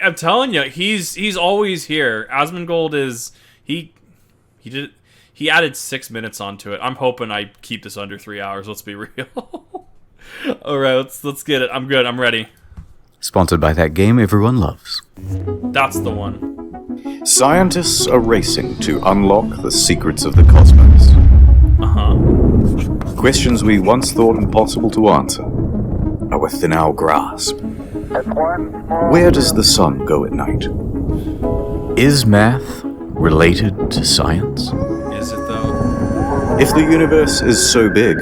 I'm telling you, he's always here. Asmongold is he added 6 minutes onto it. I'm hoping I keep this under 3 hours. Let's be real. All right, let's get it. I'm good. I'm ready. Sponsored by that game everyone loves. That's the one. Scientists are racing to unlock the secrets of the cosmos. Questions we once thought impossible to answer are within our grasp. Where does the sun go at night? Is math related to science? Is it though? If the universe is so big,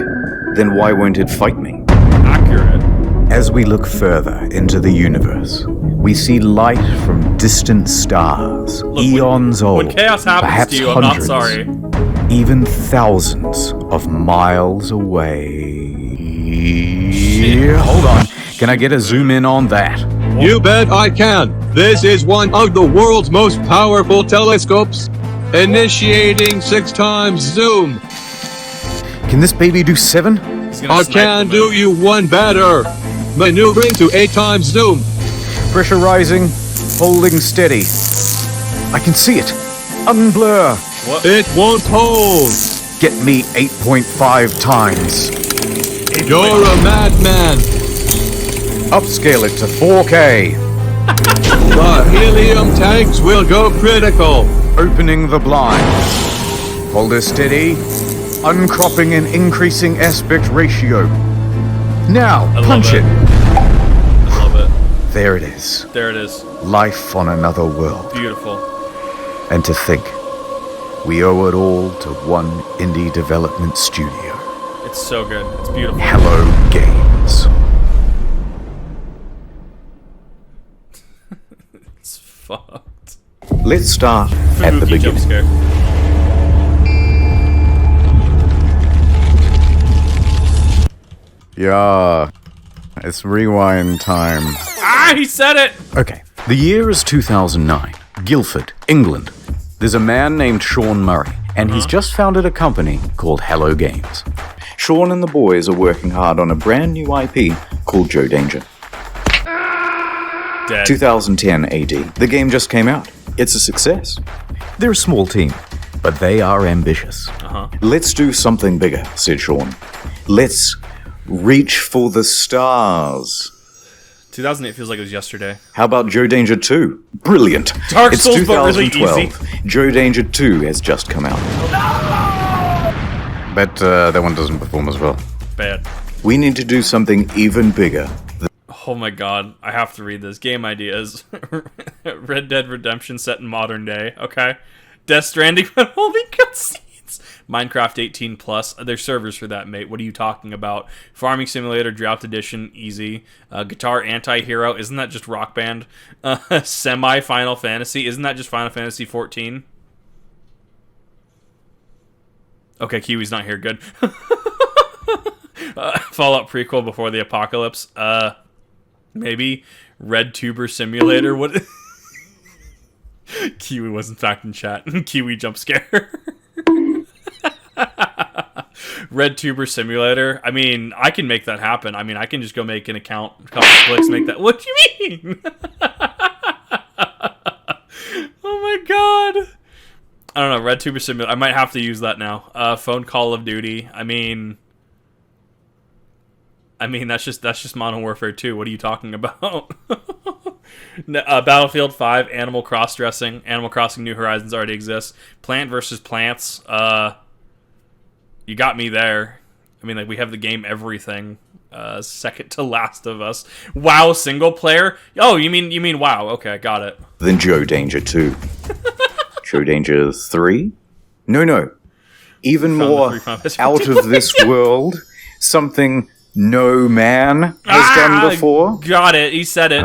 then why won't it fight me? Accurate. As we look further into the universe, we see light from distant stars, Look, eons old, when chaos happens perhaps to you, I'm not hundreds, sorry. even thousands of miles away. Hold on, can I get a zoom in on that? You bet I can. This is one of the world's most powerful telescopes. Initiating 6 times zoom. Can this baby do 7? I can do you one better. Maneuvering to 8 times zoom. Pressurizing, holding steady. I can see it. Unblur. What? It won't hold. Get me 8.5 times. You're a madman. Upscale it to 4K. The helium tanks will go critical. Opening the blind. Hold it steady. Uncropping and increasing aspect ratio. Now, punch it. I love it. There it is. There it is. Life on another world. Beautiful. And to think, we owe it all to one indie development studio. It's so good. It's beautiful. Hello Games. It's fucked. Let's start at the Fubuki jump beginning. scare. Yeah, it's rewind time. Ah, he said it! Okay, the year is 2009. Guildford, England. There's a man named Sean Murray, and he's just founded a company called Hello Games. Sean and the boys are working hard on a brand new IP called Joe Danger. Dead. 2010 AD. The game just came out. It's a success. They're a small team, but they are ambitious. Let's do something bigger, said Sean. Let's reach for the stars. 2008 feels like it was yesterday. How about Joe Danger 2? Brilliant. Dark It's Souls, but really 2012. Joe Danger 2 has just come out. Bet that one doesn't perform as well. Bad. We need to do something even bigger. Oh my god, I have to read this. Game ideas. Red Dead Redemption set in modern day, okay? Death Stranding, but only cutscenes. Minecraft 18 plus. There's servers for that, mate. What are you talking about? Farming Simulator, Drought Edition, easy. Guitar Anti-Hero, isn't that just Rock Band? Semi-Final Fantasy, isn't that just Final Fantasy 14? Okay, Kiwi's not here, good. Fallout prequel before the apocalypse. Maybe Red Tuber Simulator. What? Kiwi was in fact in chat. Kiwi jump scare. Red Tuber Simulator. I mean, I can make that happen. I mean, I can just go make an account, a couple clicks, make that. What do you mean? Oh my god. I don't know. Red Tuber Simulator. I might have to use that now. Phone Call of Duty. I mean, that's just Modern Warfare 2. What are you talking about? Battlefield 5, Animal Cross-Dressing. Animal Crossing New Horizons already exists. Plant vs. Plants. You got me there. I mean, like, we have the game everything. Second to Last of Us. WoW single player? Oh, you mean WoW. Okay, got it. Then Joe Danger 2. Joe Danger 3? No. Even more out of this world. Something no man has done before. Got it. He said it.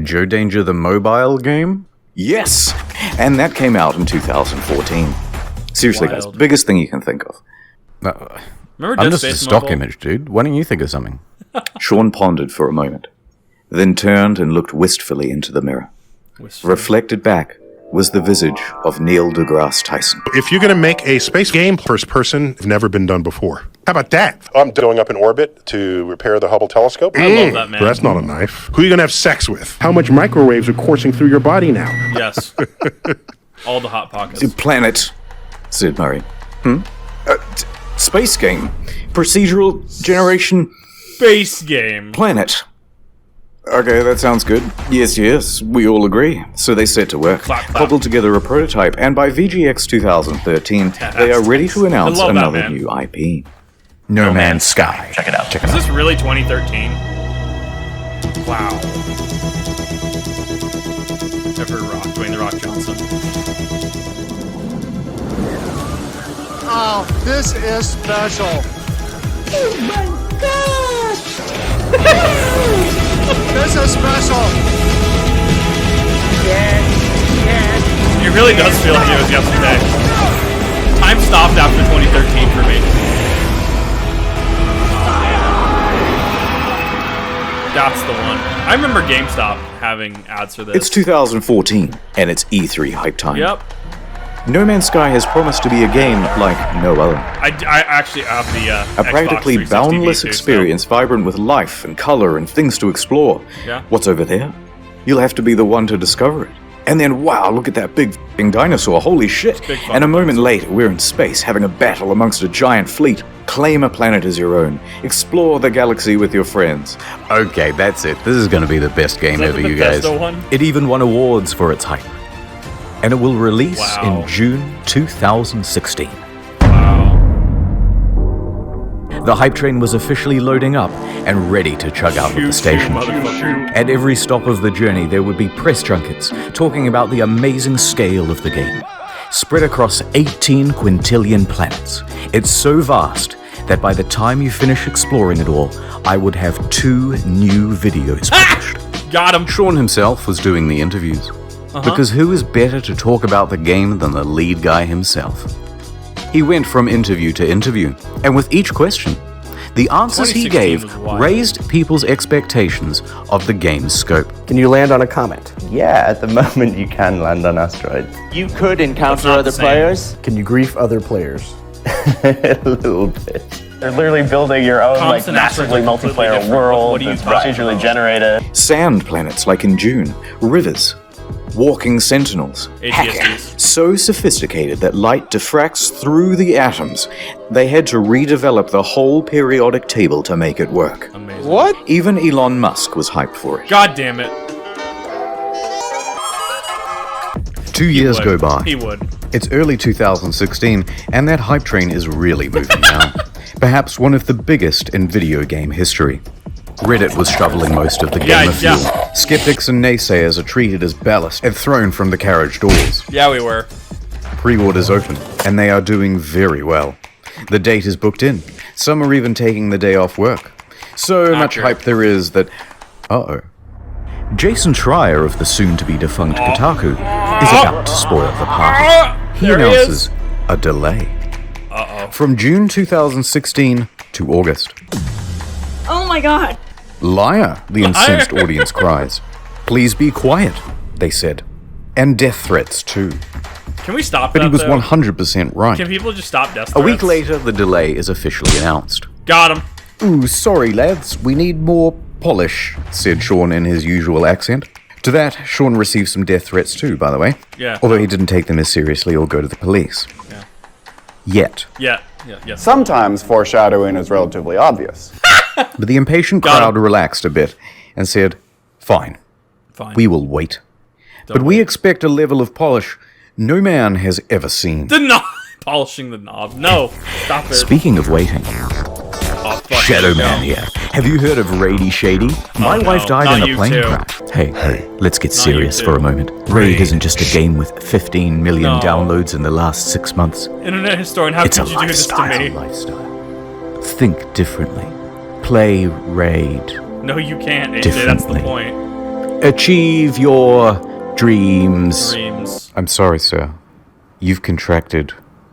Joe Danger the mobile game? Yes! And that came out in 2014. Seriously, Wild. guys, biggest thing you can think of. Remember I'm Dead just a Space stock Mobile? image, dude. Why don't you think of something? Sean pondered for a moment, then turned and looked wistfully into the mirror. Wistful. Reflected back was the visage of Neil deGrasse Tyson. If you're going to make a space game first person, it's never been done before. How about that? I'm going up in orbit to repair the Hubble telescope. I love that, man. That's not a knife. Who are you going to have sex with? How much microwaves are coursing through your body now? Yes. All the hot pockets. Planet, said Murray. Space game. Procedural generation. Space game. Planet. Okay, that sounds good. Yes, we all agree. So they set to work, Clap, clap. cobbled together a prototype, and by VGX 2013, they are ready to announce I love that, another man. new IP. No Man's Sky. Check it out. Is this really 2013? Wow. Ever Rock, Dwayne The Rock Johnson. Oh, this is special. Oh my god! This is special. It really does feel like it was yesterday. Time stopped after 2013 for me. That's the one. I remember GameStop having ads for this. It's 2014, and it's E3 hype time. Yep. No Man's Sky has promised to be a game like no other. I actually have the A Xbox practically 360 boundless V2, so- experience, vibrant with life and color and things to explore. Yeah. What's over there? You'll have to be the one to discover it. And then, wow, look at that big f***ing dinosaur, holy shit. Big And a moment dinosaur. later, we're in space, having a battle amongst a giant fleet. Claim a planet as your own. Explore the galaxy with your friends. Okay, that's it. This is going to be the best game Is that ever, the you guys. Bethesda one? It even won awards for its hype. And it will release Wow. in June 2016. Wow. The hype train was officially loading up and ready to chug out of the station. Motherfucker. At every stop of the journey, there would be press junkets talking about the amazing scale of the game. Spread across 18 quintillion planets. It's so vast that by the time you finish exploring it all, I would have 2 new videos published. Got him. Sean himself was doing the interviews. Because who is better to talk about the game than the lead guy himself? He went from interview to interview, and with each question, the answers he 2016 gave was wild. raised people's expectations of the game's scope. Can you land on a comet? Yeah, at the moment you can land on asteroids. You could encounter not other the same. players. Can you grief other players? A little bit. They're literally building your own Comets and asteroids massively are completely multiplayer different. world What are you that's talking procedurally about? generated. Sand planets like in June. Rivers. Walking sentinels. Hacking. ATSTs. So sophisticated that light diffracts through the atoms, they had to redevelop the whole periodic table to make it work. Amazing. What? Even Elon Musk was hyped for it. God damn it. 2 years Would. go by. He would. It's early 2016, and that hype train is really moving now. Perhaps one of the biggest in video game history. Reddit was shoveling most of the gamer yeah. fuel. Skeptics and naysayers are treated as ballast and thrown from the carriage doors. Yeah, we were. Pre-orders open, and they are doing very well. The date is booked in. Some are even taking the day off work. So much Accurate. hype there is that... Uh-oh. Jason Schreier of the soon-to-be-defunct Kotaku is about to spoil the party. He There he announces a delay. From June 2016 to August. Oh my god. Liar, the incensed audience cries. Please be quiet, they said. And death threats, too. Can we stop But that, he was though? 100% right. Can people just stop death A week threats? later, the delay is officially announced. Got him. Ooh, sorry, lads, we need more polish, said Sean in his usual accent. To that, Sean received some death threats too, by the way. Yeah. Although he didn't take them as seriously or go to the police. Yeah. Yet. Yeah. Yes. Sometimes foreshadowing is relatively obvious. But the impatient Got crowd him. relaxed a bit and said, fine, Fine. we will wait. But we expect a level of polish no man has ever seen. The knob. Polishing the knob. No. Stop it. Speaking of waiting, Oh, fuck. Shadow No. Man here. Have you heard of Raidy Shady? My no, wife died not in a you plane too. crash. Hey, let's get Not serious you for too. a moment. Raid isn't just a game with 15 million No. downloads in the last 6 months. Internet historian, how It's a could you do this to lifestyle. me? Think differently. Play Raid. No, you can't, AJ. That's the Differently. point. Achieve your dreams. Dreams. I'm sorry, sir. You've contracted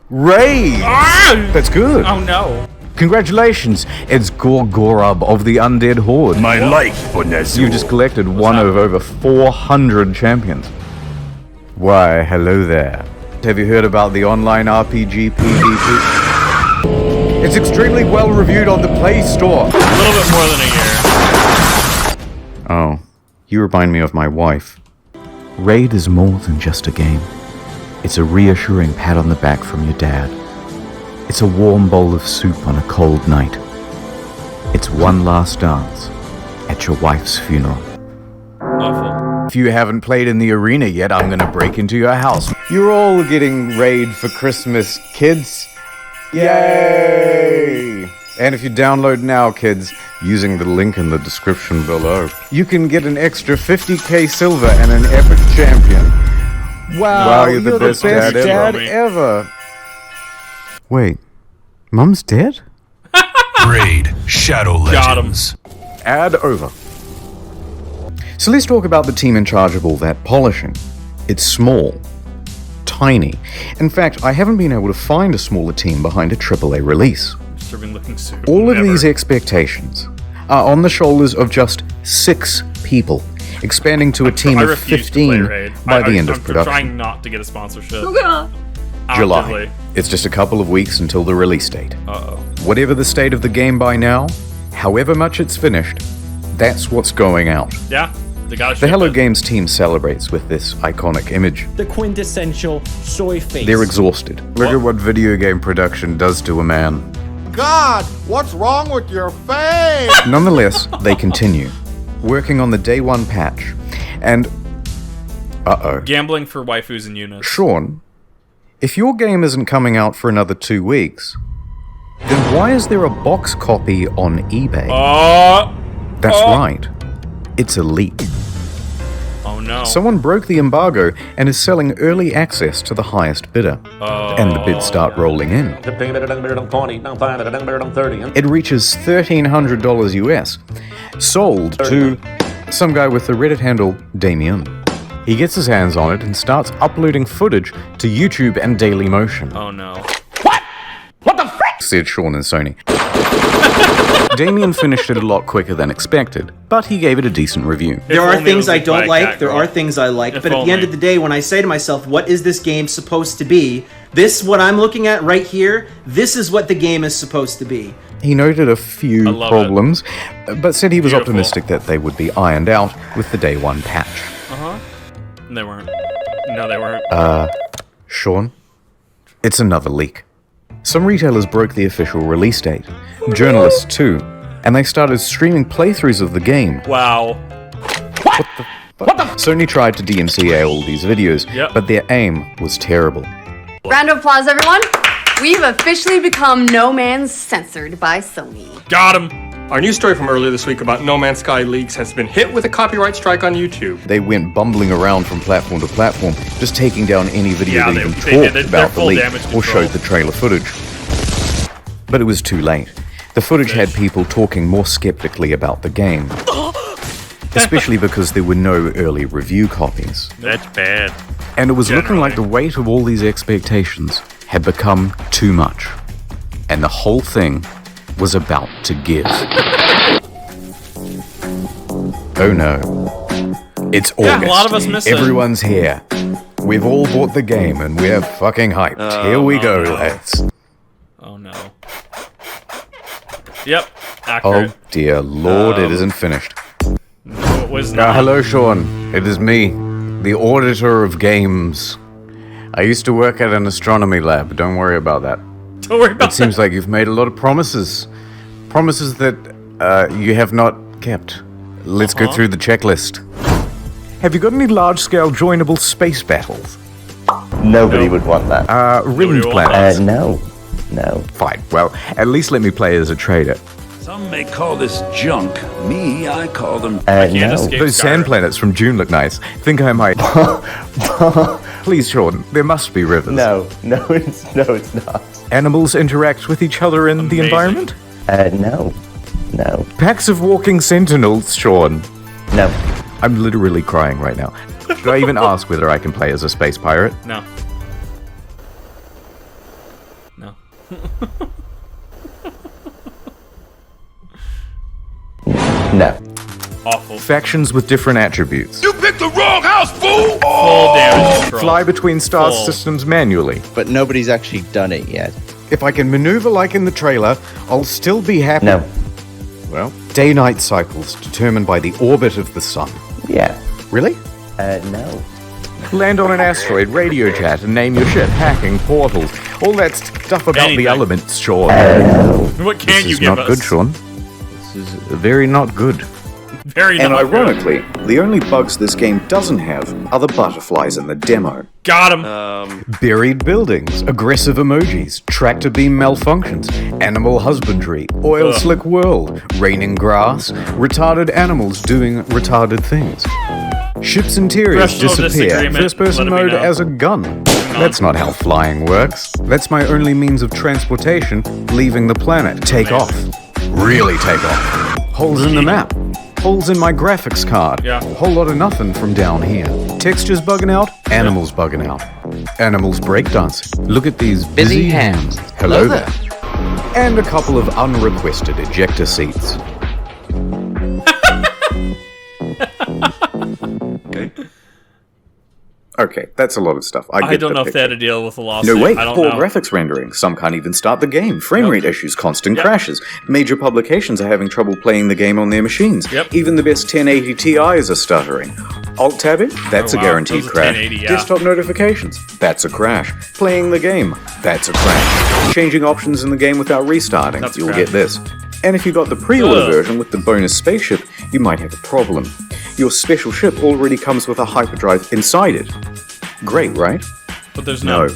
Raid. Ah! That's good. Oh no. Congratulations, it's Gorgorub of the Undead Horde. My life, Bonezu. You just collected one of over 400 champions. Why, hello there. Have you heard about the online RPG PvP? It's extremely well reviewed on the Play Store. A little bit more than a year. Oh, you remind me of my wife. Raid is more than just a game. It's a reassuring pat on the back from your dad. It's a warm bowl of soup on a cold night. It's one last dance at your wife's funeral. Awful. If you haven't played in the arena yet, I'm gonna break into your house. You're all getting Raid for Christmas, kids. Yay! And if you download now, kids, using the link in the description below, you can get an extra 50k silver and an epic champion. Wow, you're the best dad ever. Wait, Mum's dead? Raid Shadow Legends. Ad over. So let's talk about the team in charge of all that polishing. It's small. Tiny. In fact, I haven't been able to find a smaller team behind a AAA release. Looking soup. All of these expectations are on the shoulders of just 6 people, expanding to a team of 15 by the end of production. I'm trying not to get a sponsorship. July. It's just a couple of weeks until the release date. Uh-oh. Whatever the state of the game by now, however much it's finished, that's what's going out. Yeah, they gotta The Hello Games team celebrates with this iconic image. The quintessential soy face. They're exhausted. Look at what video game production does to a man. God, what's wrong with your face? Nonetheless, they continue, working on the day 1 patch. And... Gambling for waifus and Eunice. Sean, if your game isn't coming out for another 2 weeks, then why is there a box copy on eBay? That's right. It's a leak. Oh no. Someone broke the embargo and is selling early access to the highest bidder. And the bids start rolling in. It reaches $1,300 US. Sold to some guy with the Reddit handle Damien. He gets his hands on it and starts uploading footage to YouTube and Dailymotion. Oh no. What the frick? Said Sean and Sony. Damien finished it a lot quicker than expected, but he gave it a decent review. There are things I don't like, there are things I like, but at the end of the day, when I say to myself, what is this game supposed to be? This, what I'm looking at right here, this is what the game is supposed to be. He noted a few problems, but said he was optimistic that they would be ironed out with the day 1 patch. They weren't. No, they weren't. Sean? It's another leak. Some retailers broke the official release date. Journalists too. And they started streaming playthroughs of the game. Wow. What the Sony tried to DMCA all these videos, but their aim was terrible. Round of applause, everyone. We've officially become No Man's censored by Sony. Got him. Our news story from earlier this week about No Man's Sky leaks has been hit with a copyright strike on YouTube. They went bumbling around from platform to platform, just taking down any video that even talked about the leak or showed the trailer footage. But it was too late. The footage had people talking more skeptically about the game. Especially because there were no early review copies. That's bad. And it was looking like the weight of all these expectations had become too much. And the whole thing was about to give. Oh no. It's August. A lot of us miss it. Everyone's here. We've all bought the game and we're fucking hyped. Here we go, lads. Oh no. Yep. Accurate. Oh dear lord, it isn't finished. No, it was not. Hello, Sean. It is me, the auditor of games. I used to work at an astronomy lab. Don't worry about that. Don't worry about that. It seems like you've made a lot of promises. Promises that you have not kept. Let's go through the checklist. Have you got any large-scale joinable space battles? Nobody would want that. Ringed planets? No. Fine. Well, at least let me play as a trader. Some may call this junk. Me, I call them... no. Those sand planets from June look nice. Think I might... Please, Sean, there must be rivers. No, it's not. Animals interact with each other in the environment? No. Packs of walking sentinels, Sean. No. I'm literally crying right now. Should I even ask whether I can play as a space pirate? No. No. No. Awful. Factions with different attributes. You picked the wrong house, fool! Full damage control. fly between star systems manually. But nobody's actually done it yet. If I can maneuver like in the trailer, I'll still be happy. No. Well, day-night cycles determined by the orbit of the sun. Yeah. Really? No. Land on an asteroid, radio chat, and name your shit. Hacking, portals, all that stuff about the elements, Sean. What can you give us? This is not good, Sean. This is very not good. Very and not ironically, the only bugs this game doesn't have are the butterflies in the demo. Got him. Buried buildings, aggressive emojis, tractor beam malfunctions, animal husbandry, oil slick world, raining grass, retarded animals doing retarded things. Ship's interiors disappear. First person mode as a gun. That's not how flying works. That's my only means of transportation, leaving the planet. Take off. Really take off. Holes in the map. Holes in my graphics card. Yeah. Whole lot of nothing from down here. Textures bugging out. Animals bugging out. Animals breakdancing. Look at these busy hands. Hello there. And a couple of unrequested ejector seats. Okay, that's a lot of stuff. I don't know if they had to deal with a lawsuit. No, wait, I don't poor know. graphics rendering. Some can't even start the game. Frame rate issues, constant crashes. Major publications are having trouble playing the game on their machines. Even the best 1080 Ti's are stuttering. Alt-tabbing? That's a guaranteed crash. Desktop notifications? That's a crash. Playing the game? That's a crash. Changing options in the game without restarting? You'll get this. And if you got the pre-order version with the bonus spaceship, you might have a problem. Your special ship already comes with a hyperdrive inside it. Great, right? But there's no.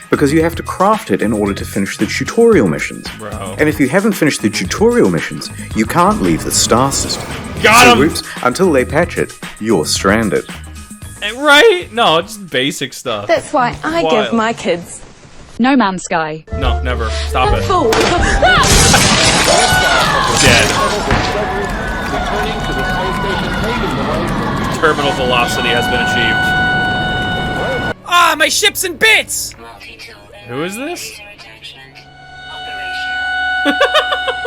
Because you have to craft it in order to finish the tutorial missions. Bro. And if you haven't finished the tutorial missions, you can't leave the star system. Got him! Oops, until they patch it, you're stranded. Right? No, it's basic stuff. That's why I give my kids No Man's Sky. No, never. Stop it. Fool. Dead. Terminal velocity has been achieved. Ah, my ship's in bits! Who is this?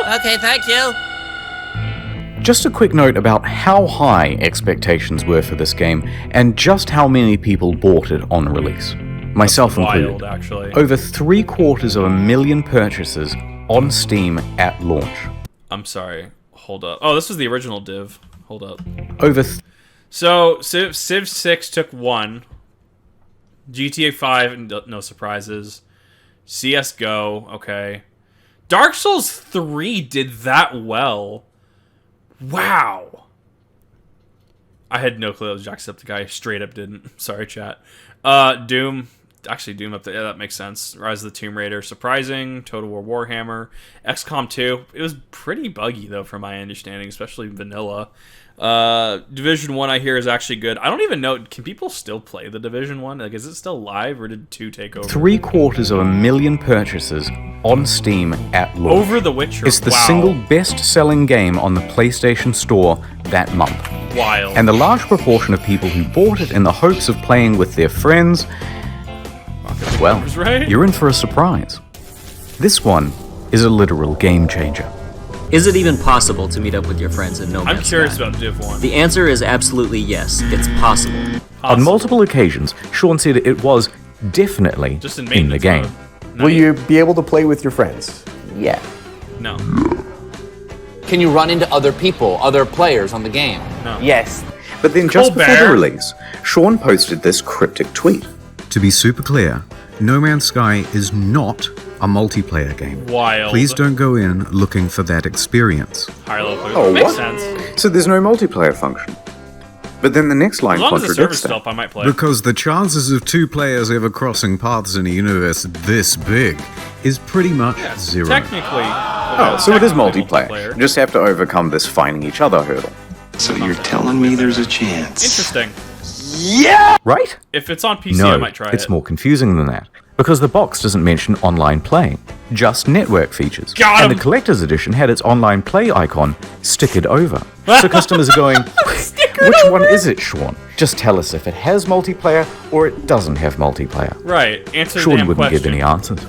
Okay, thank you. Just a quick note about how high expectations were for this game and just how many people bought it on release. Myself included. Actually. Over 750,000 purchases on Steam at launch. I'm sorry. Hold up. Oh, this was the original div. Hold up. So Civ 6 took 1. GTA 5, no surprises. CSGO, okay. Dark Souls 3 did that well. Wow. I had no clue that was Jacksepticeye. Straight up didn't. Sorry, chat. Doom. Actually, Doom up there. Yeah, that makes sense. Rise of the Tomb Raider. Surprising. Total War Warhammer. XCOM 2. It was pretty buggy, though, from my understanding, especially vanilla. Division 1, I hear, is actually good. I don't even know. Can people still play the Division 1? Like, is it still live, or did 2 take over? 750,000 purchases on Steam at launch. Over The Witcher. It's the single best-selling game on the PlayStation Store that month. Wild. And the large proportion of people who bought it in the hopes of playing with their friends, well, you're in for a surprise. This one is a literal game changer. Is it even possible to meet up with your friends in No Man's Sky? I'm curious about Div 1. The answer is absolutely yes. It's possible. On multiple occasions, Sean said it was definitely Just in the game. Will you be able to play with your friends? Yeah. No. Can you run into other people, other players on the game? No. Yes. But then just before the release, Sean posted this cryptic tweet. To be super clear, No Man's Sky is not a multiplayer game. Wild. Please don't go in looking for that experience. Oh, makes what? sense. So there's no multiplayer function. But then the next line As long as the contradicts server's that. still up, I might play. Because the chances of 2 players ever crossing paths in a universe this big is pretty much zero. Technically. Oh, so it is multiplayer. You just have to overcome this finding each other hurdle. So you're telling me there's a chance? Interesting. Yeah! Right? If it's on PC, No, I might try it's it. more confusing than that. Because the box doesn't mention online playing, just network features. Got and him. the collector's edition had its online play icon stickered over. So customers are going, which one is it, Sean? Just tell us if it has multiplayer or it doesn't have multiplayer. Right. Answer the Sean damn wouldn't question. give any answers.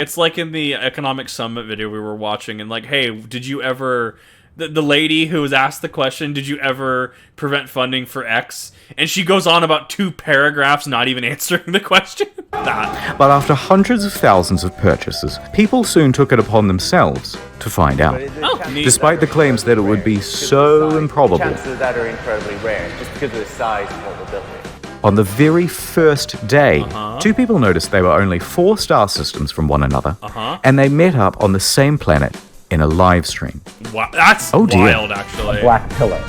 It's like in the Economic Summit video we were watching, and like, hey, did you ever the lady who was asked the question, did you ever prevent funding for X? And she goes on about 2 paragraphs not even answering the question. That. But after hundreds of thousands of purchases, people soon took it upon themselves to find out. Despite the claims that it would be so improbable. Chances of that are incredibly rare, just because of the size of what we're building. On the very first day, 2 people noticed they were only 4 star systems from one another, and they met up on the same planet in a live stream. Wow, that's wild, actually. A black pillow.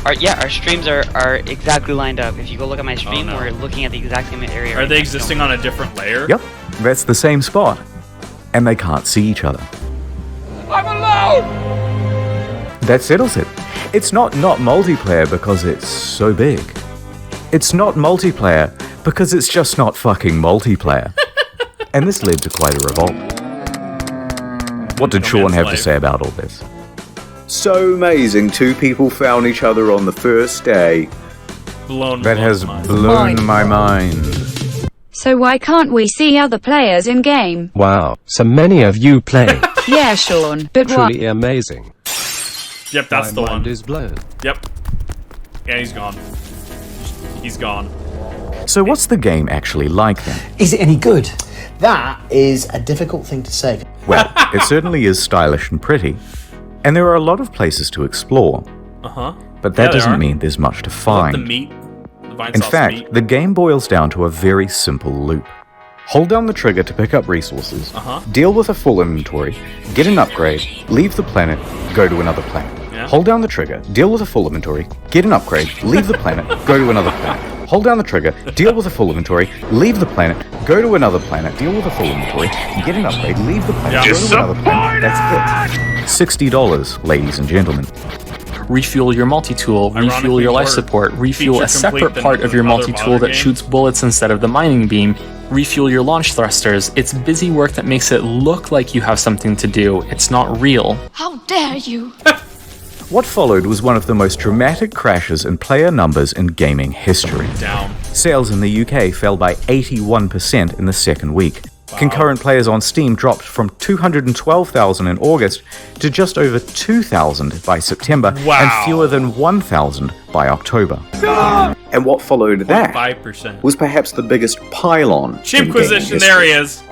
Our streams are exactly lined up. If you go look at my stream, we're looking at the exact same area. Are they existing on a different layer? Yep, that's the same spot. And they can't see each other. I'm alone! That settles it. It's not multiplayer because it's so big. It's not multiplayer because it's just not fucking multiplayer. And this led to quite a revolt. What did Sean have to say about all this? So amazing, 2 people found each other on the first day. That has blown my mind. So why can't we see other players in game? Wow, so many of you play. Yeah, Sean, but what? Truly amazing. Yep, that's the one. My mind is blown. Yep. Yeah, he's gone. He's gone. So what's the game actually like then? Is it any good? That is a difficult thing to say. Well, it certainly is stylish and pretty, and there are a lot of places to explore. But that doesn't mean there's much to find. The meat. The In fact, the game boils down to a very simple loop. Hold down the trigger to pick up resources, deal with a full inventory, get an upgrade, leave the planet, go to another planet. Hold down the trigger, deal with a full inventory, get an upgrade, leave the planet, go to another planet. Hold down the trigger, deal with a full inventory, leave the planet, go to another planet, deal with a full inventory, get an upgrade, leave the planet, go to another planet. That's it. $60, ladies and gentlemen. Refuel your multi-tool, refuel your life support, refuel a separate part of your multi-tool that shoots bullets instead of the mining beam, refuel your launch thrusters. It's busy work that makes it look like you have something to do. It's not real. How dare you? What followed was one of the most dramatic crashes in player numbers in gaming history. Sales in the UK fell by 81% in the second week. Concurrent players on Steam dropped from 212,000 in August to just over 2,000 by September and fewer than 1,000 by October. And what followed that 5% was perhaps the biggest pylon. Chimquisition, there he is.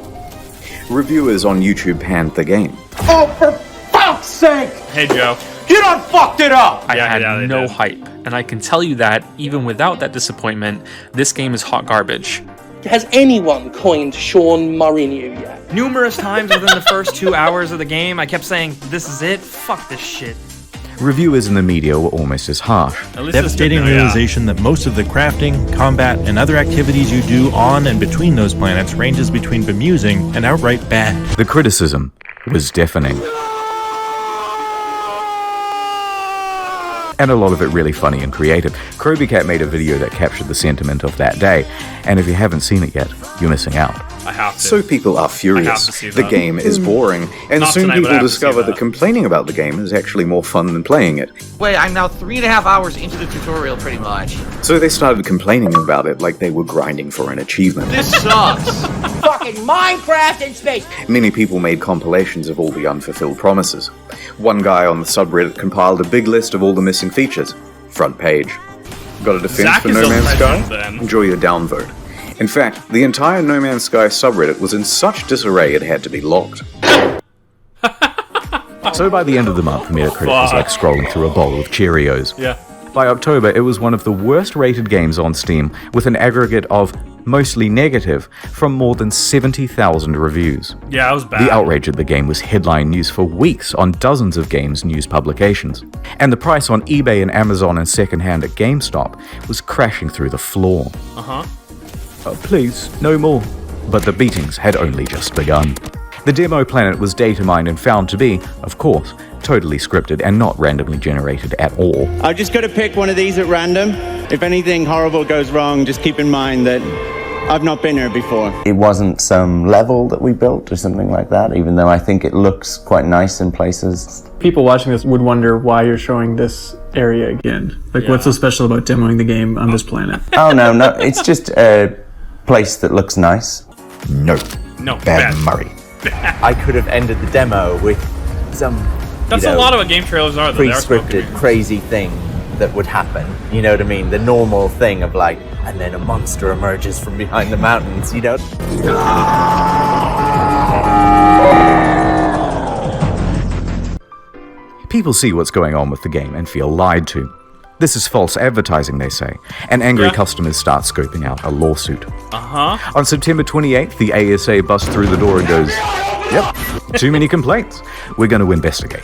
Reviewers on YouTube panned the game. Oh, for fuck's sake! Hey, Joe. You done fucked it up! I had no hype, and I can tell you that, even without that disappointment, this game is hot garbage. Has anyone coined Sean Mourinho yet? Numerous times within the first 2 hours of the game, I kept saying, this is it? Fuck this shit. Reviewers in the media were almost as harsh. Devastating realization that most of the crafting, combat, and other activities you do on and between those planets ranges between bemusing and outright bad. The criticism was deafening. And a lot of it really funny and creative. Krobycat made a video that captured the sentiment of that day, and if you haven't seen it yet, you're missing out. I have to. So people are furious. The game is boring, and Not soon tonight, but I people have to discover see that complaining about the game is actually more fun than playing it. Wait, I'm now 3.5 hours into the tutorial, pretty much. So they started complaining about it like they were grinding for an achievement. This sucks. Fucking Minecraft in space. Many people made compilations of all the unfulfilled promises. One guy on the subreddit compiled a big list of all the missing features. Front page. Got a defense Zach for is No the Man's president, Sky? then. Enjoy your downvote. In fact, the entire No Man's Sky subreddit was in such disarray it had to be locked. So by the end of the month, Metacritic was like scrolling through a bowl of Cheerios. Yeah. By October, it was one of the worst rated games on Steam, with an aggregate of mostly negative from more than 70,000 reviews. Yeah, it was bad. The outrage at the game was headline news for weeks on dozens of games news publications. And the price on eBay and Amazon and secondhand at GameStop was crashing through the floor. Please, no more. But the beatings had only just begun. The demo planet was data mined and found to be, of course, totally scripted and not randomly generated at all. I've just got to pick one of these at random. If anything horrible goes wrong, just keep in mind that I've not been here before. It wasn't some level that we built or something like that, even though I think it looks quite nice in places. People watching this would wonder why you're showing this area again. Like, what's so special about demoing the game on this planet? Oh, no, it's just a place that looks nice. No. No, Bad Murray. I could have ended the demo with some That's a lot of what game trailers are, though. They are pre-scripted, crazy thing that would happen. You know what I mean? The normal thing of like, and then a monster emerges from behind the mountains, you know? People see what's going on with the game and feel lied to. This is false advertising, they say, and angry customers start scoping out a lawsuit. On September 28th, the ASA busts through the door and goes, "Yep, too many complaints. We're going to investigate."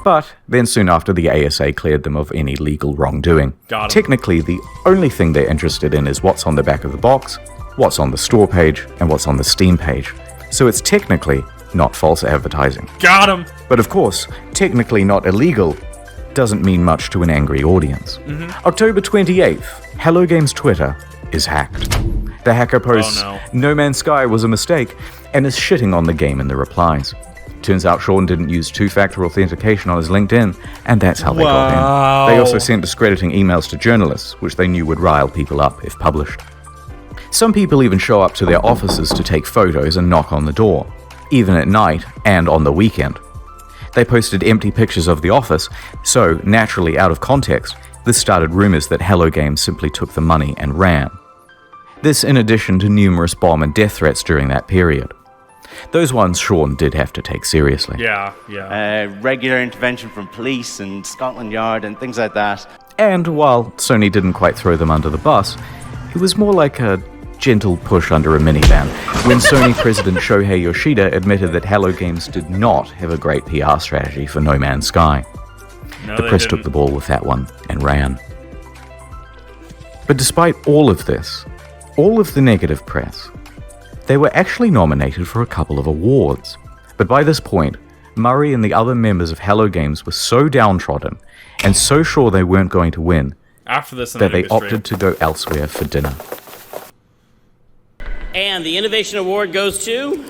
But then soon after, the ASA cleared them of any legal wrongdoing. Technically, the only thing they're interested in is what's on the back of the box, what's on the store page, and what's on the Steam page. So it's technically not false advertising. Got him! But of course, technically not illegal doesn't mean much to an angry audience. October 28th, Hello Games Twitter is hacked. The hacker posts, "No Man's Sky was a mistake," and is shitting on the game in the replies. Turns out Sean didn't use two-factor authentication on his LinkedIn, and that's how they got in. They also sent discrediting emails to journalists, which they knew would rile people up if published. Some people even show up to their offices to take photos and knock on the door, even at night and on the weekend. They posted empty pictures of the office, so, naturally out of context, this started rumors that Hello Games simply took the money and ran. This in addition to numerous bomb and death threats during that period. Those ones Sean did have to take seriously. Regular intervention from police and Scotland Yard and things like that. And while Sony didn't quite throw them under the bus, it was more like a gentle push under a minivan when Sony president Shohei Yoshida admitted that Hello Games did not have a great PR strategy for No Man's Sky. The press took the ball with that one and ran. But despite all of this, all of the negative press, they were actually nominated for a couple of awards. But by this point, Murray and the other members of Hello Games were so downtrodden and so sure they weren't going to win that they opted to go elsewhere for dinner. And the Innovation Award goes to...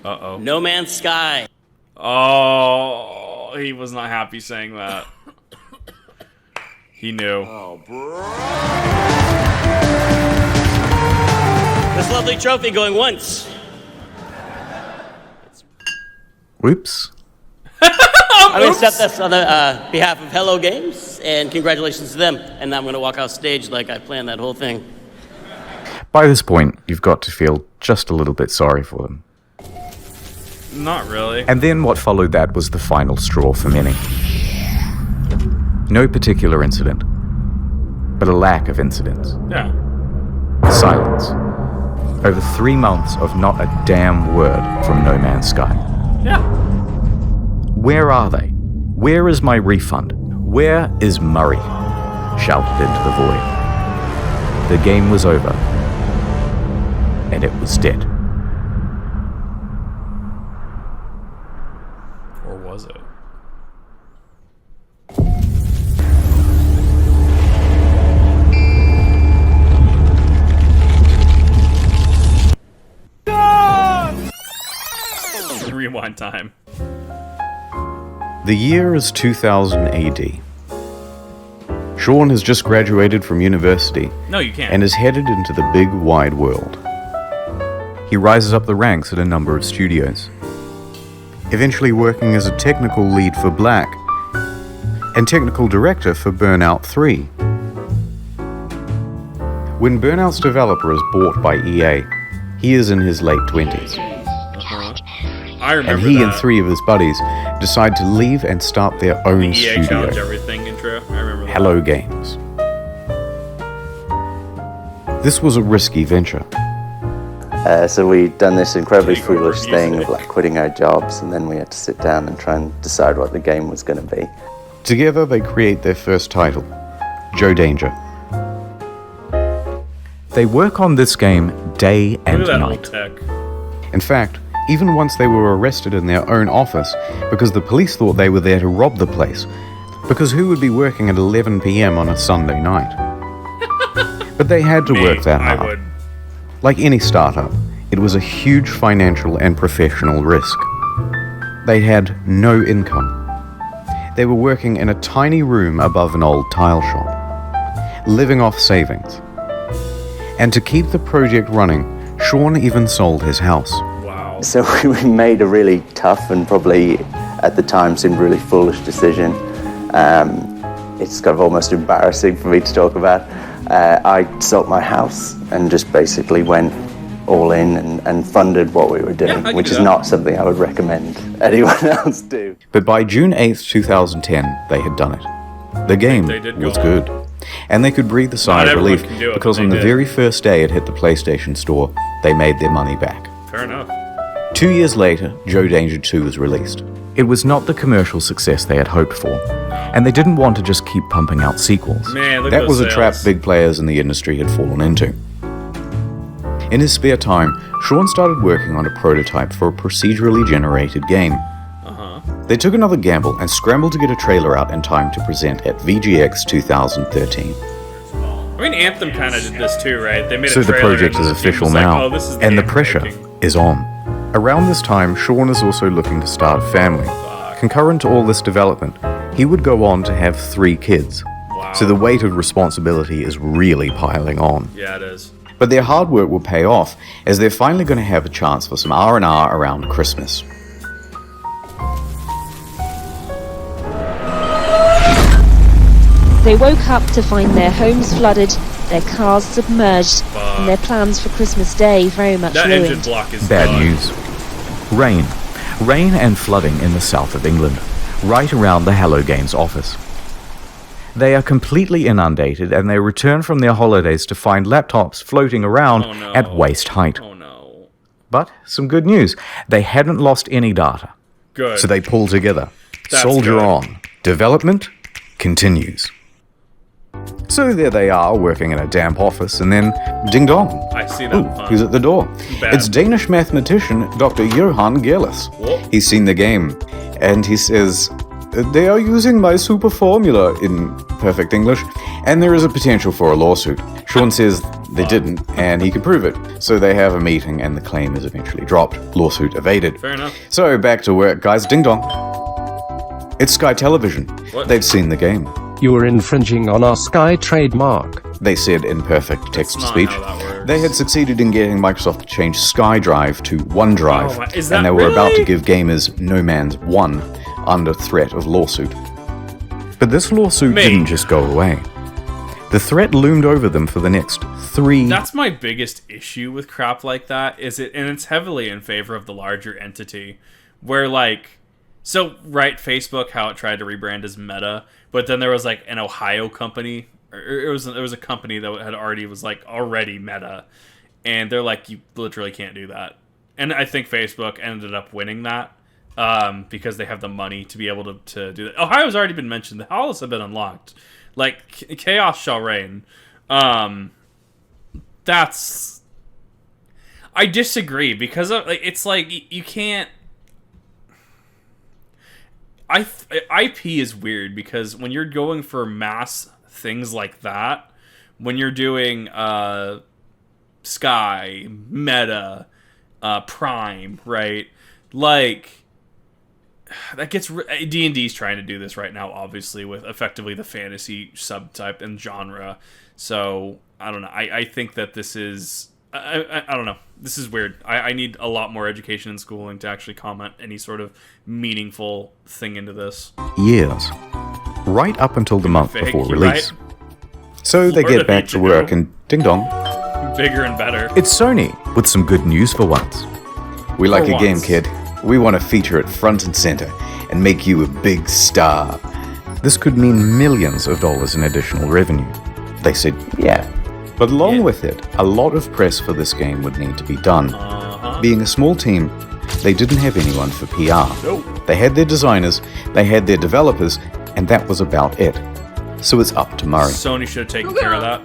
No Man's Sky. Oh, he was not happy saying that. He knew. This lovely trophy going once. Whoops. I'm going to accept this on behalf of Hello Games, and congratulations to them. And now I'm going to walk off stage like I planned that whole thing. By this point, you've got to feel just a little bit sorry for them. Not really. And then what followed that was the final straw for many. No particular incident, but a lack of incidents. Yeah. Silence. Over 3 months of not a damn word from No Man's Sky. Yeah. Where are they? Where is my refund? Where is Murray? Shouted into the void. The game was over. And it was dead. Or was it? Rewind time. The year is 2000 AD. Sean has just graduated from university No, you can't. and is headed into the big wide world. He rises up the ranks at a number of studios, Eventually working as a technical lead for Black and technical director for Burnout 3. When Burnout's developer is bought by EA, he is in his late 20s. I remember And he that. and 3 of his buddies decide to leave and start their own The EA studio, Challenge Everything intro. I remember that. Hello Games. This was a risky venture. So we'd done this incredibly foolish thing of like quitting our jobs, and then we had to sit down and try and decide what the game was going to be. Together they create their first title, Joe Danger. They work on this game day and Look at that night. old tech. In fact, even once they were arrested in their own office because the police thought they were there to rob the place, because who would be working at 11 p.m. on a Sunday night? But they had to work that hard. I would. Like any startup, it was a huge financial and professional risk. They had no income. They were working in a tiny room above an old tile shop, living off savings. And to keep the project running, Sean even sold his house. Wow. So we made a really tough and probably at the time seemed a really foolish decision. It's kind of almost embarrassing for me to talk about. I sold my house and just basically went all in and funded what we were doing, which is not something I would recommend anyone else do. But by June 8th, 2010, they had done it. The game was good. And they could breathe a sigh of relief because on the very first day it hit the PlayStation Store, they made their money back. Fair enough. 2 years later, Joe Danger 2 was released. It was not the commercial success they had hoped for, and they didn't want to just keep pumping out sequels. Man, look at that those was a sales. trap big players in the industry had fallen into. In his spare time, Sean started working on a prototype for a procedurally generated game. They took another gamble and scrambled to get a trailer out in time to present at VGX 2013. I mean, Anthem kind of did this too, right? They made So a the trailer project and is the team official was now, like, oh, this is and the game pressure making. is on. Around this time, Sean is also looking to start a family. Concurrent to all this development, he would go on to have 3 kids. Wow. So the weight of responsibility is really piling on. Yeah, it is. But their hard work will pay off, as they're finally going to have a chance for some R&R around Christmas. They woke up to find their homes flooded, their cars submerged, and their plans for Christmas Day very much That ruined. engine block is Bad news. Rain. Rain and flooding in the south of England, right around the Hello Games office. They are completely inundated and they return from their holidays to find laptops floating around at waist height. But some good news. They hadn't lost any data. Good. So they pull together. That's Soldier good. on. Development continues. So there they are, working in a damp office, and then ding dong. I see that. Ooh, who's at the door? Bad. It's Danish mathematician Dr. Johan Gerlis. What? He's seen the game, and he says, "They are using my super formula," in perfect English, and there is a potential for a lawsuit. Sean says they didn't, and he can prove it. So they have a meeting, and the claim is eventually dropped. Lawsuit evaded. Fair enough. So back to work, guys. Ding dong. It's Sky Television. What? They've seen the game. You are infringing on our Sky trademark. They said in perfect text-to-speech. not how that works. They had succeeded in getting Microsoft to change SkyDrive to OneDrive, Oh, is that and they were about to really? give gamers No Man's 1 under threat of lawsuit. But this lawsuit didn't just go away. The threat loomed over them for the next 3 That's my biggest issue with crap like that, and it's heavily in favor of the larger entity, where right, Facebook, how it tried to rebrand as Meta, but then there was like an Ohio company, or it was a company that had already Meta, and they're like, you literally can't do that. And I think Facebook ended up winning that because they have the money to be able to do that. Ohio's already been mentioned. The halls have been unlocked. Like, chaos shall reign. I disagree because it's like you can't. IP is weird because when you're going for mass things like that, when you're doing Sky, Meta, Prime, right? Like, that gets... D&D's trying to do this right now, obviously, with effectively the fantasy subtype and genre. So, I don't know. I think that this is... I don't know. This is weird. I need a lot more education and schooling to actually comment any sort of meaningful thing into this. years, right up until the month Fake, before you're release. right. So they Florida get back need to to work know. and ding dong. Bigger and better. It's Sony with some good news for once. We like For your game, once. kid. We want to feature it front and center and make you a big star. This could mean millions of dollars in additional revenue. They said, yeah. But along with it, a lot of press for this game would need to be done. Being a small team, they didn't have anyone for PR. Nope. They had their designers, they had their developers, and that was about it. So it's up to Murray. Sony should have taken care of that.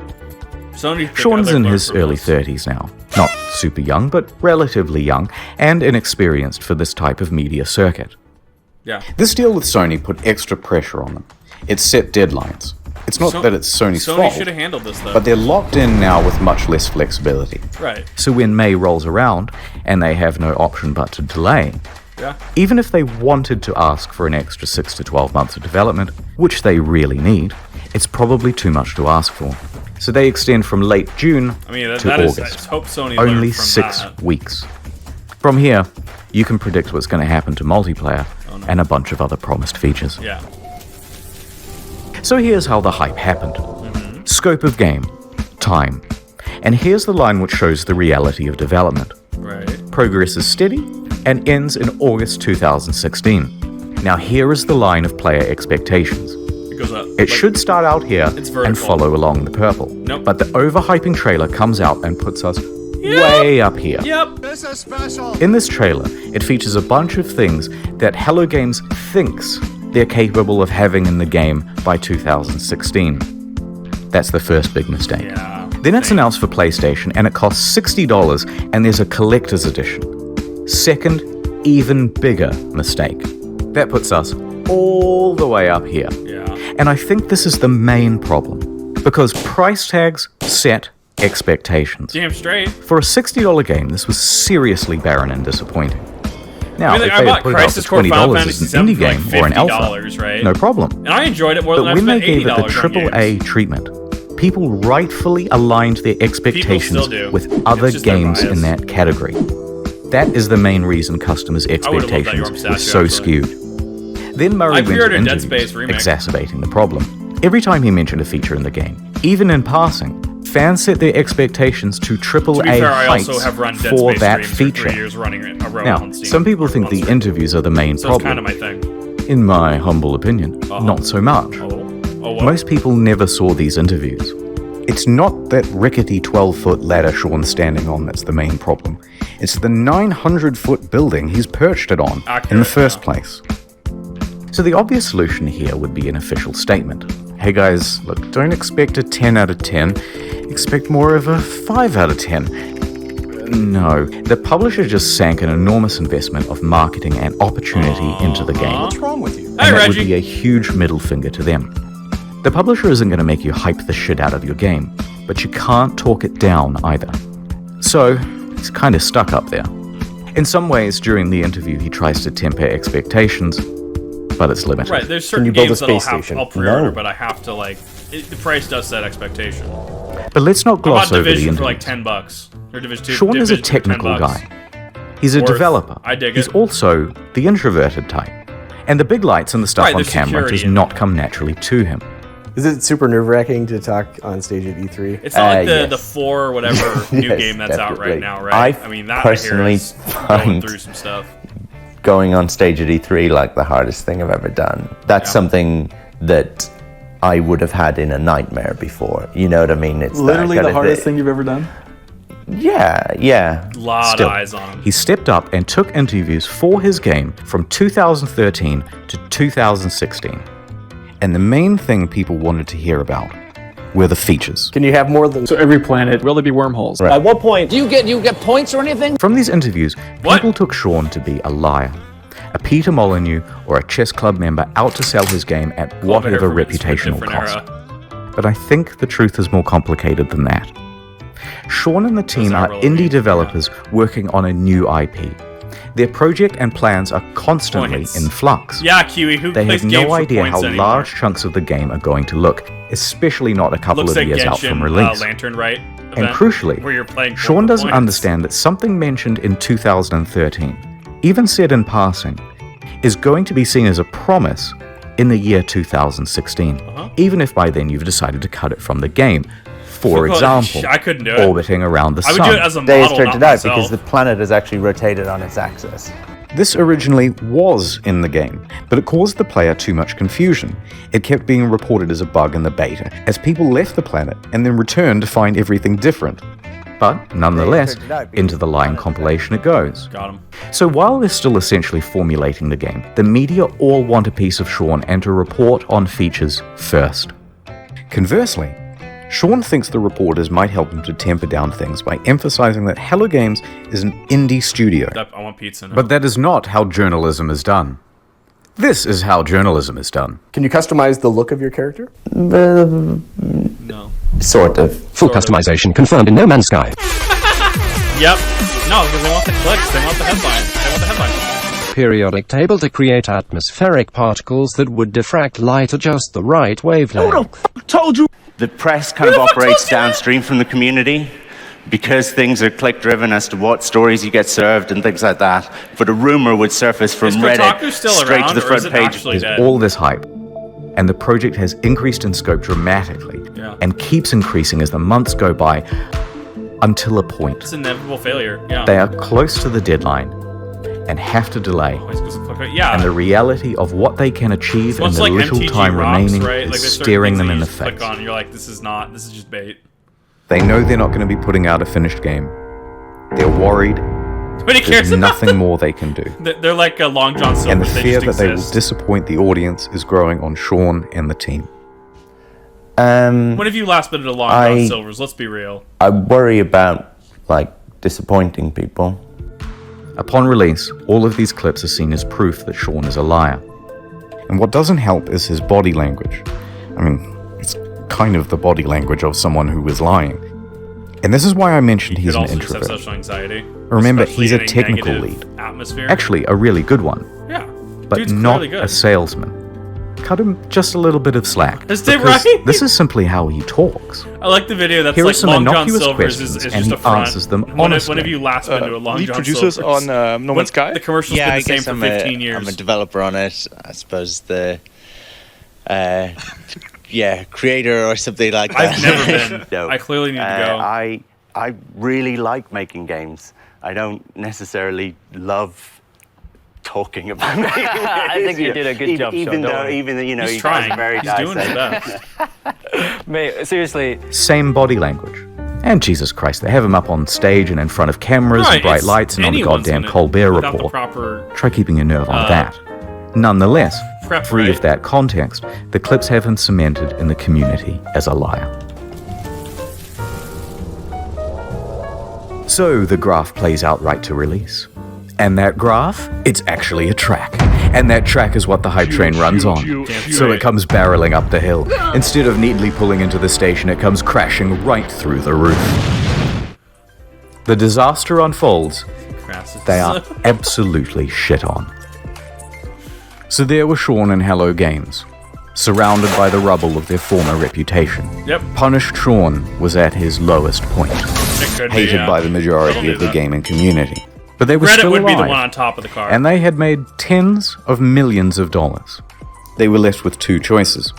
Sony. Sean's in his early 30s now. Not super young, but relatively young, and inexperienced for this type of media circuit. Yeah. This deal with Sony put extra pressure on them. It set deadlines. It's not that it's Sony's Sony fault, should have handled this though. but they're locked in now with much less flexibility. Right. So when May rolls around, and they have no option but to delay, Yeah. even if they wanted to ask for an extra 6 to 12 months of development, which they really need, it's probably too much to ask for. So they extend from late June I mean, to that is. August. I hope Sony Only learned from 6 that. weeks. From here, you can predict what's going to happen to multiplayer and a bunch of other promised features. Yeah. So here's how the hype happened. Scope of game, time. And here's the line which shows the reality of development. Right. Progress is steady and ends in August 2016. Now here is the line of player expectations. It goes up. It should start out here and follow along the purple. Nope. But the overhyping trailer comes out and puts us way up here. Yep. This is special. In this trailer, it features a bunch of things that Hello Games thinks they're capable of having in the game by 2016. That's the first big mistake. Yeah. Then it's announced for PlayStation and it costs $60 and there's a collector's edition. Second, even bigger mistake. That puts us all the way up here. Yeah. And I think this is the main problem. Because price tags set expectations. Damn straight. For a $60 game, this was seriously barren and disappointing. Now, I mean, if I they bought had put Crisis it Core out for Final $20 Fantasy as an indie VII for like game or an alpha, $50, right? no problem. And I enjoyed it more But than I when they spent gave it the $80 on games. AAA treatment, people rightfully aligned their expectations still do. with It's other just their games bias. in that category. That is the main reason customers' I would've loved that expectations Yorm statue, were so actually. skewed. Then Murray I went to pre-ordered Dead interviews, Space Remake. exacerbating the problem. Every time he mentioned a feature in the game, even in passing, fans set their expectations to AAA To be fair, I heights also have run Dead for Space that streams feature. for 3 years running a row Now, on Steam. some people think the interviews are the main So it's problem. kind of my thing. In my humble opinion, not so much. What? Most people never saw these interviews. It's not that rickety 12-foot ladder Sean's standing on that's the main problem. It's the 900-foot building he's perched it on in the first place. So the obvious solution here would be an official statement. Hey guys, look, don't expect a 10 out of 10. Expect more of a 5 out of 10. No, the publisher just sank an enormous investment of marketing and opportunity into the game. What's wrong with you? And that would be a huge middle finger to them. The publisher isn't going to make you hype the shit out of your game, but you can't talk it down either. So, he's kind of stuck up there. In some ways, during the interview, he tries to temper expectations, but it's limited. Right, there's certain games that I'll pre-order, but I have to, like, the price does set expectation. But let's not gloss I bought over the Division interview. for like $10. Or Division 2. Sean is a Division for $10. technical guy. He's a Worth. developer. I dig He's it. also the introverted type. And the big lights and the stuff Right, on there's camera security does in not come naturally to him. Is it super nerve-wracking to talk on stage at E3? It's not like the Yes. 4 or whatever new Yes, game that's out definitely. right now, right? I I mean, that personally right here is going find through some stuff. going on stage at E3 like the hardest thing I've ever done. That's something that I would have had in a nightmare before. You know what I mean? It's Literally that the kind of hardest thing you've ever done? Yeah. Lot Still, of eyes on him. he stepped up and took interviews for his game from 2013 to 2016. And the main thing people wanted to hear about were the features. Can you have more than... So every planet... Will there be wormholes? At what point... Do you get points or anything? From these interviews, people took Sean to be a liar, a Peter Molyneux, or a chess club member out to sell his game at whatever reputational cost. But I think the truth is more complicated than that. Sean and the team are indie developers working on a new IP. Their project and plans are constantly in flux. Yeah, Kiwi, who They plays have games no for idea points how anymore? large chunks of the game are going to look, especially not a couple Looks of like years out Genshin, from release. Lantern, right? And event, crucially, where you're playing Sean for doesn't points. understand that something mentioned in 2013, even said in passing, is going to be seen as a promise in the year 2016, even if by then you've decided to cut it from the game. For example, I couldn't do it. orbiting around the I would sun. do it as a model, Days turned not it out myself. because the planet has actually rotated on its axis. This originally was in the game, but it caused the player too much confusion. It kept being reported as a bug in the beta, as people left the planet and then returned to find everything different. But nonetheless, into the lying compilation it goes. Got him. So while they're still essentially formulating the game, the media all want a piece of Sean and to report on features first. Conversely, Sean thinks the reporters might help him to temper down things by emphasizing that Hello Games is an indie studio. I want pizza now. But that is not how journalism is done. This is how journalism is done. Can you customize the look of your character? No. Sort of. Full customization confirmed in No Man's Sky. Yep. No, because they want the clicks. They want the headline. They want the headline. Periodic table to create atmospheric particles that would diffract light at just the right wavelength. Told you! The press kind of operates downstream from the community. because things are click-driven as to what stories you get served and things like that. But a rumor would surface from Reddit straight to the front page. There's all this hype, and the project has increased in scope dramatically, and keeps increasing as the months go by, until a point. It's inevitable failure. Yeah. They are close to the deadline, and have to delay. Yeah. And the reality of what they can achieve in the like little MTG time rocks, remaining right? is Like staring them in the click face. on, and you're like, this is just bait. They know they're not going to be putting out a finished game. They're worried. Nobody cares There's nothing more they can do. They're like a Long John Silver. And the fear just that they will exist. disappoint the audience is growing on Sean and the team. When have you last been at a Long John Silver's? Let's be real. I worry about, disappointing people. Upon release, all of these clips are seen as proof that Sean is a liar. And what doesn't help is his body language. I mean, it's kind of the body language of someone who is lying. And this is why I mentioned he's an Could also just have introvert. social anxiety. Remember, especially he's a in technical negative lead. Atmosphere. Actually, a really good one. Yeah. But Dude's not clearly good. a salesman. Cut him just a little bit of slack. Is that because right? This is simply how he talks. I like the video that's Here are like some Long John innocuous Silver's is questions, and just he a front. answers them When honestly. have you last been to a Long lead John producers Silver's? on No Man's Sky? The commercial's been I the same guess for I'm 15 years. I'm a developer on it. I suppose the creator or something like that. I've never been. No. I clearly need to go. I really like making games. I don't necessarily love talking about making games. I think you did a good job, Even Sean, though, don't worry. he's He's trying. very He's doing his dissect. best. Mate, seriously. Same body language. And Jesus Christ, they have him up on stage and in front of cameras Right, and bright it's lights and on the anyone's goddamn in it Colbert without the Report. proper, Try keeping your nerve on that. Nonetheless, prep, free right? of that context, the clips have him cemented in the community as a liar. So the graph plays out right to release. And that graph, it's actually a track. And that track is what the hype train runs on. So it comes barreling up the hill. Instead of neatly pulling into the station, it comes crashing right through the roof. The disaster unfolds. They are absolutely shit on. So there were Sean and Hello Games, surrounded by the rubble of their former reputation. Yep. Punished Sean was at his lowest point, could be, hated yeah. by the majority of the gaming community. But they were Reddit still would be alive, the one on top of the card. and they had made tens of millions of dollars. They were left with two choices.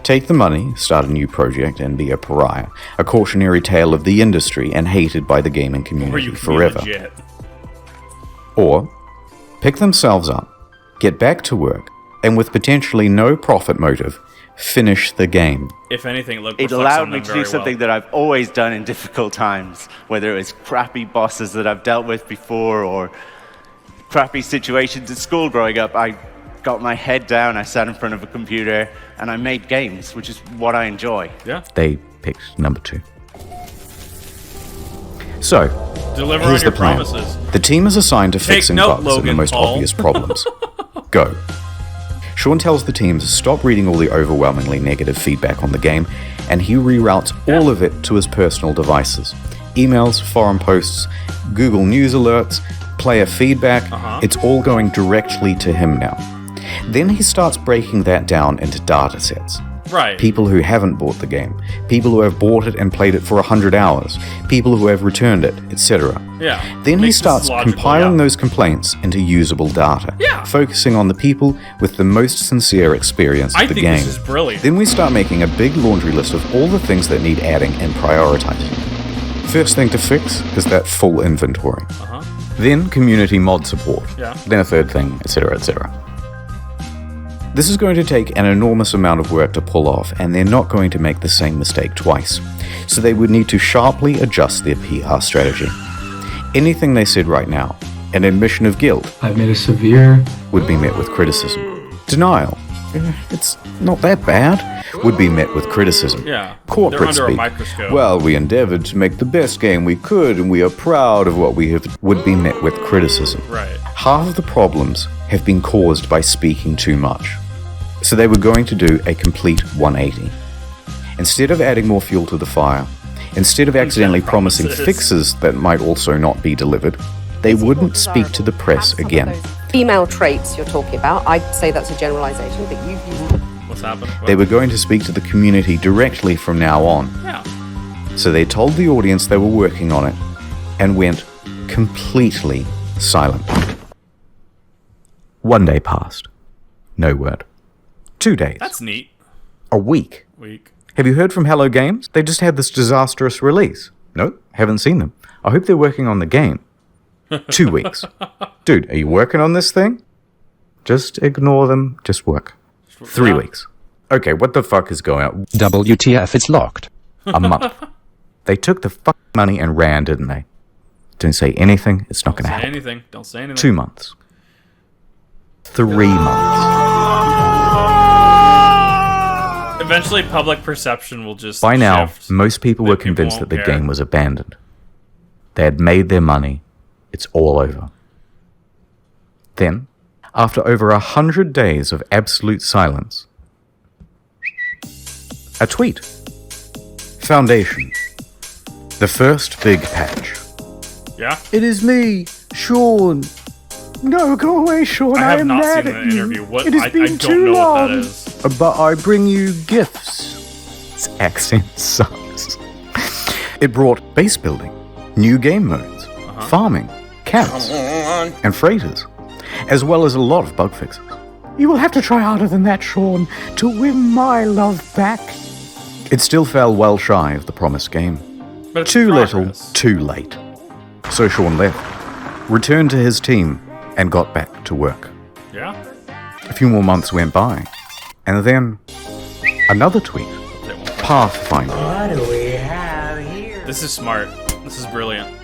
Take the money, start a new project, and be a pariah, a cautionary tale of the industry and hated by the gaming Or community you can be forever. legit. Or pick themselves up, get back to work, and with potentially no profit motive, finish the game. If anything, It allowed me to do something that I've always done in difficult times, whether it was crappy bosses that I've dealt with before or crappy situations at school growing up. I got my head down, I sat in front of a computer, and I made games, which is what I enjoy. Yeah. They picked number 2. So, Deliver here's on your the plan. promises. The team is assigned to Take fixing note, bugs and the Logan most Paul. obvious problems. Go. Sean tells the team to stop reading all the overwhelmingly negative feedback on the game, and he reroutes all of it to his personal devices. Emails, forum posts, Google News alerts, player feedback, it's all going directly to him now. Then he starts breaking that down into data sets. Right. People who haven't bought the game, people who have bought it and played it for 100 hours, people who have returned it, etc. Yeah. Then he Makes this starts logical, compiling yeah. those complaints into usable data, focusing on the people with the most sincere experience of I the think game. this is brilliant. Then we start making a big laundry list of all the things that need adding and prioritizing. First thing to fix is that full inventory. Then community mod support. Yeah. Then a third thing, etc., etc. This is going to take an enormous amount of work to pull off, and they're not going to make the same mistake twice. So they would need to sharply adjust their PR strategy. Anything they said right now, an admission of guilt, I've made a severe... would be met with criticism. Denial, it's not that bad, would be met with criticism. Yeah. Corporate They're under a speak, microscope. well, we endeavored to make the best game we could, and we are proud of what we have, would be met with criticism. Right. Half of the problems have been caused by speaking too much. So they were going to do a complete 180. Instead of adding more fuel to the fire, instead of accidentally promising fixes that might also not be delivered, they wouldn't speak to the press again. Female traits you're talking about, I'd say that's a generalization, but you've used... What's happened? They were going to speak to the community directly from now on. Yeah. So they told the audience they were working on it and went completely silent. 1 day passed. No word. 2 days. That's neat. A week. Have you heard from Hello Games? They just had this disastrous release. Nope, haven't seen them. I hope they're working on the game. 2 weeks. Dude, are you working on this thing? Just ignore them. Just work. 3 weeks. Okay, what the fuck is going on? WTF, it's locked. A month. They took the fucking money and ran, didn't they? Didn't say anything. It's not going to happen. Don't say anything. 2 months. 3 months. Eventually, public perception will just By now, shift. most people were People convinced won't that the care. game was abandoned. They had made their money. It's all over. Then, after over 100 days of absolute silence, a tweet. Foundation. The first big patch. Yeah? It is me, Sean. No, go away, Sean. I have am not mad seen at the you. interview. What? It has I been don't too know long. what that is. But I bring you gifts. Its accent sucks. It brought base building, new game modes, farming, camps, and freighters, as well as a lot of bug fixes. You will have to try harder than that, Sean, to win my love back. It still fell well shy of the promised game. But it's Too progress. little, too late. So Sean left, returned to his team, and got back to work. Yeah? A few more months went by, and then another tweet. Pathfinder. What do we have here? This is smart. This is brilliant.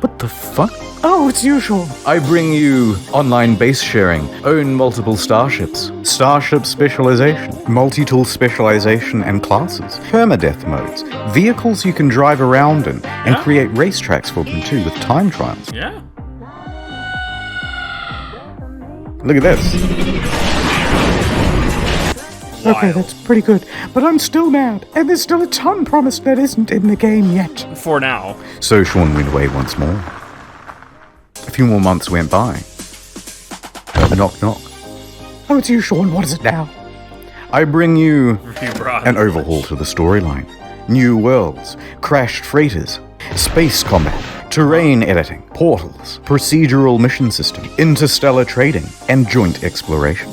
What the fuck? Oh, it's you, Sean. I bring you online base sharing, own multiple starships, starship specialization, multi-tool specialization and classes, permadeath modes, vehicles you can drive around in, and create racetracks for them too with time trials. Yeah. Look at this. Okay, that's pretty good. But I'm still mad, and there's still a ton promised that isn't in the game yet. For now. So Sean went away once more. A few more months went by. Knock, knock. Oh, it's you, Sean. What is it now? I bring you an overhaul to the storyline. New worlds, crashed freighters, space combat, terrain editing, portals, procedural mission system, interstellar trading, and joint exploration.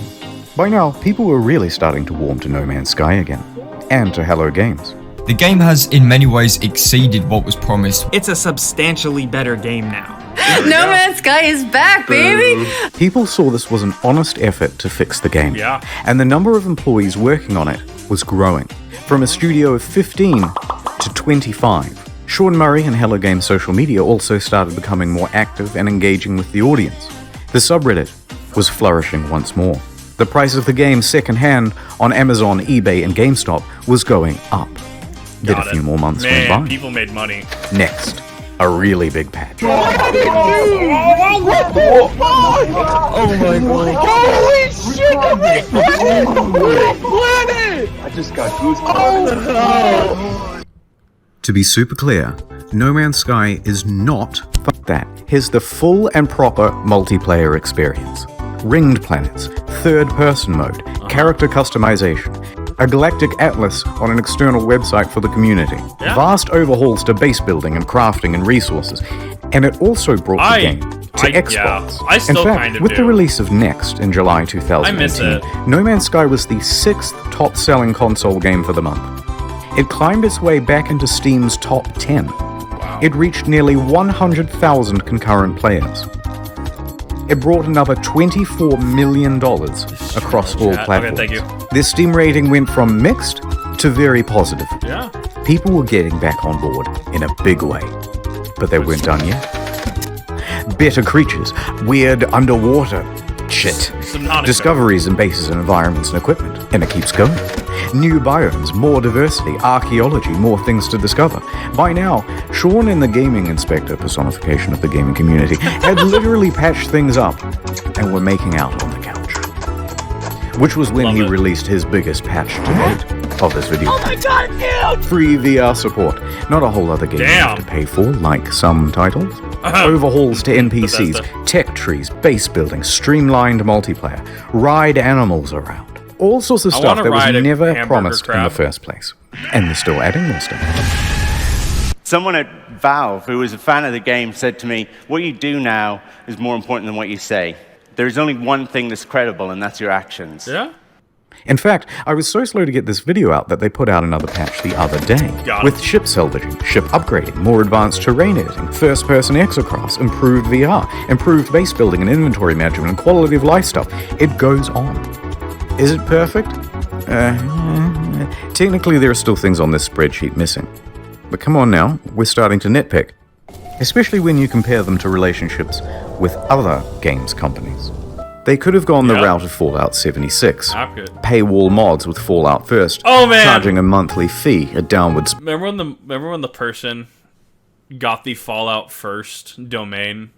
By now, people were really starting to warm to No Man's Sky again, and to Hello Games. The game has in many ways exceeded what was promised. It's a substantially better game now. No Man's Sky is back, baby! People saw this was an honest effort to fix the game, Yeah. and the number of employees working on it was growing, from a studio of 15 to 25. Sean Murray and Hello Games social media also started becoming more active and engaging with the audience. The subreddit was flourishing once more. The price of the game secondhand on Amazon, eBay, and GameStop was going up. Then a few more months went by. People made money. Next, a really big patch. Oh my god. Holy shit! Planet! I just got goosebumps. To be super clear, No Man's Sky is not fuck that. Here's the full and proper multiplayer experience. Ringed planets, third-person mode, character customization, a galactic atlas on an external website for the community, vast overhauls to base building and crafting and resources, and it also brought the game to Xbox. I still in fact, kind of with do. the release of Next in July 2018, I miss it. No Man's Sky was the 6th top-selling console game for the month. It climbed its way back into Steam's top 10. Wow. It reached nearly 100,000 concurrent players. It brought another $24 million across all platforms. Okay, thank you. Their Steam rating went from mixed to very positive. Yeah. People were getting back on board in a big way. But they weren't done yet. Better creatures, weird underwater shit, discoveries in bases and environments and equipment, and it keeps going. New biomes, more diversity, archaeology, more things to discover. By now, Sean and the gaming inspector, personification of the gaming community, had literally patched things up and were making out on the couch. Which was when he released his biggest patch to date of this video. Oh my god, dude! Free VR support. Not a whole other game you have to pay for, like some titles. Overhauls to NPCs, tech trees, base building, streamlined multiplayer, ride animals around. All sorts of I stuff wanna that was ride a never hamburger promised in crab. the first place. And they're still adding more stuff. Someone at Valve, who was a fan of the game, said to me, what you do now is more important than what you say. There's only one thing that's credible, and that's your actions. Yeah? In fact, I was so slow to get this video out that they put out another patch the other day. With ship salvaging, ship upgrading, more advanced terrain editing, first-person exocrafts, improved VR, improved base building and inventory management, and quality of life stuff. It goes on. Is it perfect? Technically, there are still things on this spreadsheet missing. But come on now, we're starting to nitpick. Especially when you compare them to relationships with other games companies. They could have gone the route of Fallout 76. Paywall mods with Fallout First. Oh, man! Charging a monthly fee, a downwards... Remember when the person got the Fallout First domain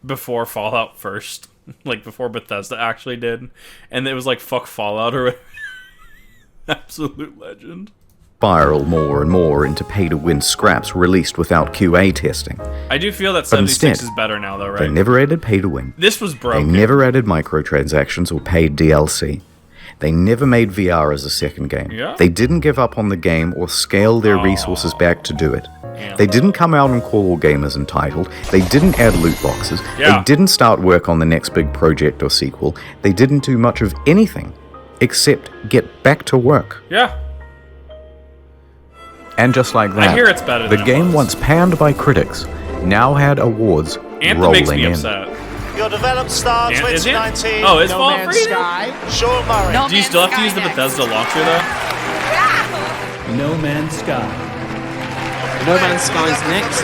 before Fallout First? Like, before Bethesda actually did? And it was like, fuck Fallout or whatever. Absolute legend. Spiral more and more into pay-to-win scraps released without QA testing. I do feel that But 76 instead, is better now, though, right? They never added pay-to-win. This was broken. They never added microtransactions or paid DLC. They never made VR as a second game. Yeah. They didn't give up on the game or scale their resources back to do it. Yeah. They didn't come out and call all gamers entitled. They didn't add loot boxes. Yeah. They didn't start work on the next big project or sequel. They didn't do much of anything except get back to work. Yeah. And just like that, I hear it's better the than it game was. once panned by critics now had awards Anthem rolling makes me in. upset. Your developed star Is it? 2019. Oh, it's No Fallout Man's 3 Sky. Sean Murray. Do you still have to use the Bethesda launcher, though? No Man's Sky. No Man's Sky's next.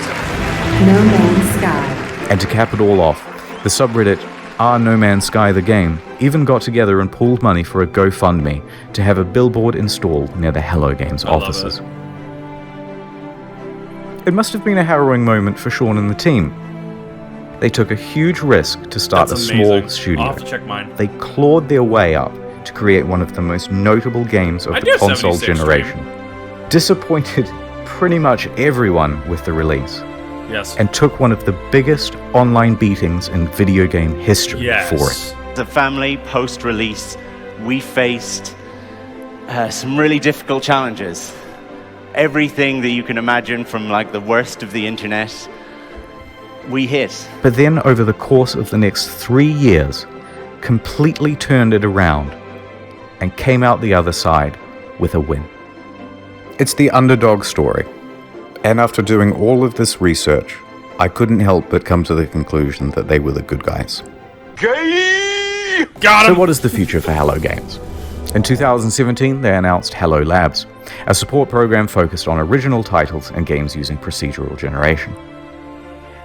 No Man's Sky. And to cap it all off, the subreddit No Man's Sky the Game even got together and pooled money for a GoFundMe to have a billboard installed near the Hello Games offices. It must have been a harrowing moment for Sean and the team. They took a huge risk to start That's a small amazing. studio. I'll have to check mine. They clawed their way up to create one of the most notable games of I the do console 76 generation. Disappointed pretty much everyone with the release. Yes. And took one of the biggest online beatings in video game history for it. As a family, post-release, we faced some really difficult challenges. Everything that you can imagine from like the worst of the internet, we hit. But then over the course of the next 3 years, completely turned it around and came out the other side with a win. It's the underdog story. And after doing all of this research, I couldn't help but come to the conclusion that they were the good guys. Gay! Got him! So what is the future for Hello Games? In 2017, they announced Hello Labs, a support program focused on original titles and games using procedural generation.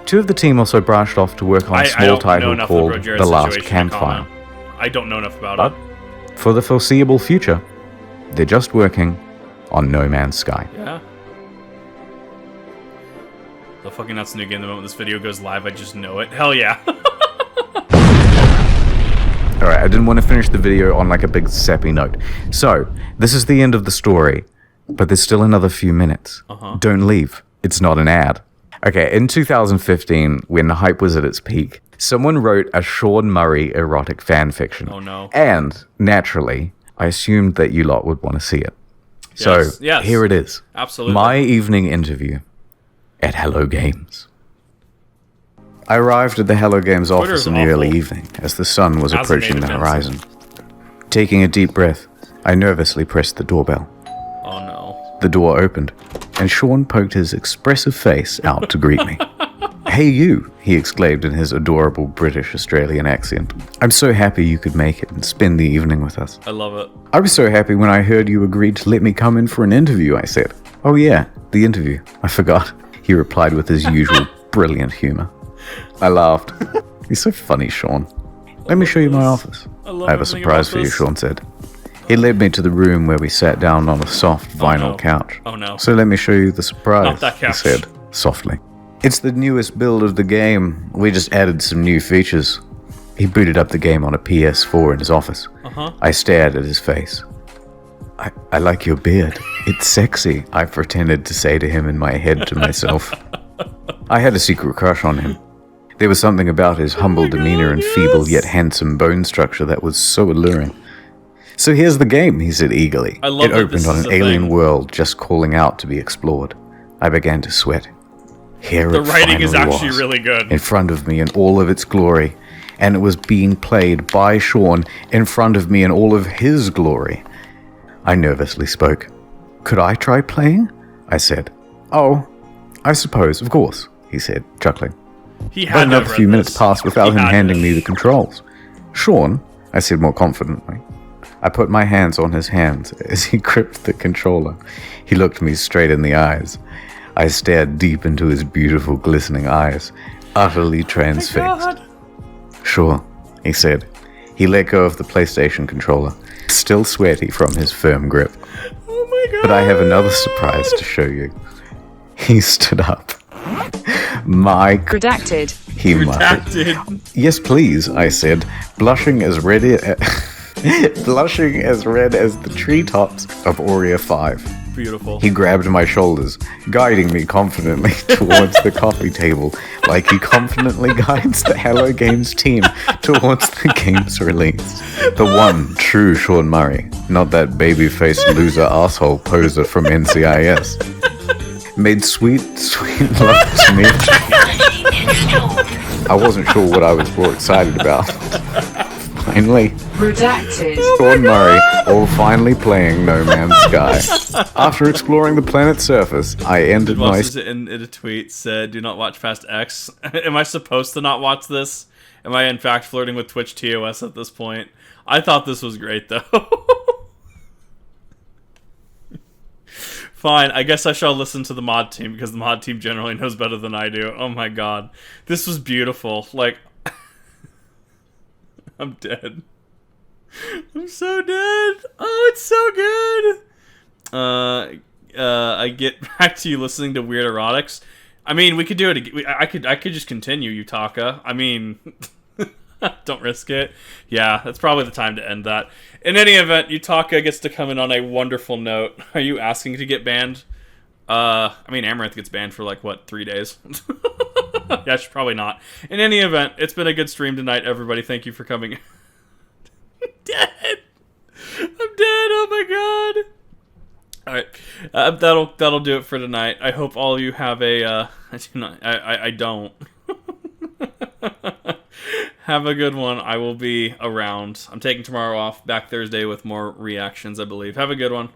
Two of the team also branched off to work on a small title called The Last Campfire. I don't know enough about But it. for the foreseeable future, they're just working on No Man's Sky. Yeah. The fucking nuts new game. The moment this video goes live, I just know it. Hell yeah. Alright, I didn't want to finish the video on like a big sappy note. So, this is the end of the story, but there's still another few minutes. Don't leave. It's not an ad. Okay, in 2015, when the hype was at its peak, someone wrote a Sean Murray erotic fanfiction. Oh no. And, naturally, I assumed that you lot would want to see it. So, Yes. here it is. Absolutely. My evening interview at Hello Games. I arrived at the Hello Games office in the early evening as the sun was approaching the horizon. Taking a deep breath, I nervously pressed the doorbell. Oh no. The door opened, and Sean poked his expressive face out to greet me. "Hey you," he exclaimed in his adorable British-Australian accent. "I'm so happy you could make it and spend the evening with us." I love it. "I was so happy when I heard you agreed to let me come in for an interview," I said. "Oh yeah, the interview. I forgot," he replied with his usual brilliant humor. I laughed. "You're so funny, Sean. Let me show you my office." I have a surprise for you, Sean said. He led me to the room where we sat down on a soft vinyl couch. Oh no. "So let me show you the surprise," Not that he couch. said, softly. "It's the newest build of the game. We just added some new features." He booted up the game on a PS4 in his office. I stared at his face. I like your beard. It's sexy," I pretended to say to him in my head to myself. I had a secret crush on him. There was something about his humble demeanor and feeble yet handsome bone structure that was so alluring. So here's the game, he said eagerly. I love it that opened this on is an a alien thing. world just calling out to be explored. I began to sweat. Here The it writing is finally actually was, really good. in front of me in all of its glory, and it was being played by Sean in front of me in all of his glory. I nervously spoke. Could I try playing? I said. Oh, I suppose, of course, he said, chuckling. He But had to another have few read minutes this. passed without He him had handing to. me the controls. Sean, I said more confidently. I put my hands on his hands as he gripped the controller. He looked me straight in the eyes. I stared deep into his beautiful, glistening eyes, utterly transfixed. Sure, he said. He let go of the PlayStation controller, still sweaty from his firm grip. Oh my god. But I have another surprise to show you. He stood up. Mike, Redacted. he muttered. Redacted. Yes, please, I said, blushing as red as the treetops of Aurea 5. Beautiful. He grabbed my shoulders, guiding me confidently towards the coffee table, like he confidently guides the Hello Games team towards the game's release. The one true Sean Murray, not that baby-faced loser asshole poser from NCIS. Made sweet, sweet love to me. I wasn't sure what I was more excited about. Finally, Redacted. Sean Murray, all finally playing No Man's Sky. After exploring the planet's surface, I ended my... in a tweet said, "Do not watch Fast X." Am I supposed to not watch this? Am I in fact flirting with Twitch TOS at this point? I thought this was great though. Fine, I guess I shall listen to the mod team because the mod team generally knows better than I do. Oh my god. This was beautiful. Like, I'm dead. I'm so dead. Oh, it's so good. I get back to you listening to Weird Erotics. I mean, we could do it again. I could just continue, Utaka. I mean, don't risk it. Yeah, that's probably the time to end that. In any event, Utaka gets to come in on a wonderful note. Are you asking to get banned? I mean, Amaranth gets banned for like, what, 3 days? Yeah, probably not. In any event, it's been a good stream tonight, everybody. Thank you for coming. I'm dead. I'm dead. Oh my god. All right, that'll do it for tonight. I hope all of you have a. I don't. Have a good one. I will be around. I'm taking tomorrow off. Back Thursday with more reactions, I believe. Have a good one.